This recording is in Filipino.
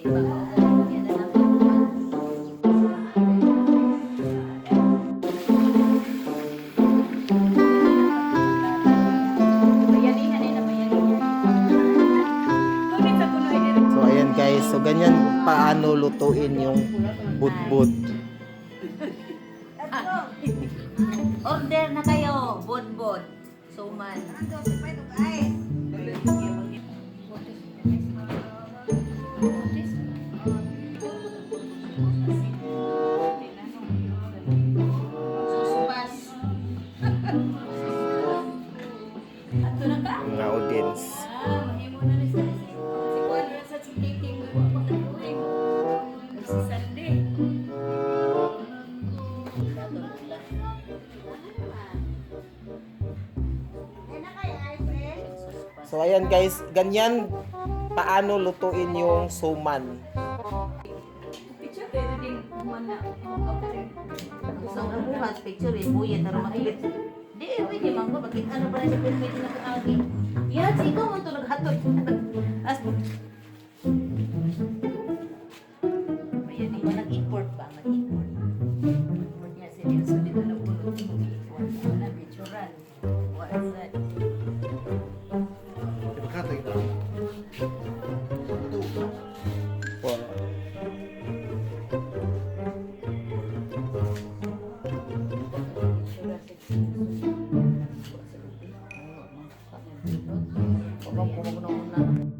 So ayan guys, so ganyan paano lutuin yung budbud. Order na kayo, bod-bod. Suman. Susubas. Ato na ka? Mga audience. Mahimo na rin sa si Kuan rin sa chikiking pagkakuling. Si Sunday. So ayan guys, ganyan paano lutuin yung suman. Picture tayo din mana. Gusto nga buhat picture eh, buya taro makikit. Di, pwede man ko, bakit ano pa rin sa pwede na kaagi. Yan, ikaw mo ito naghatod. As ayan, di ba nag-import ba? Nag-import. Import niya si Nelson dito na ulo. Import. Wala, picturean. What is that? Kumag na muna.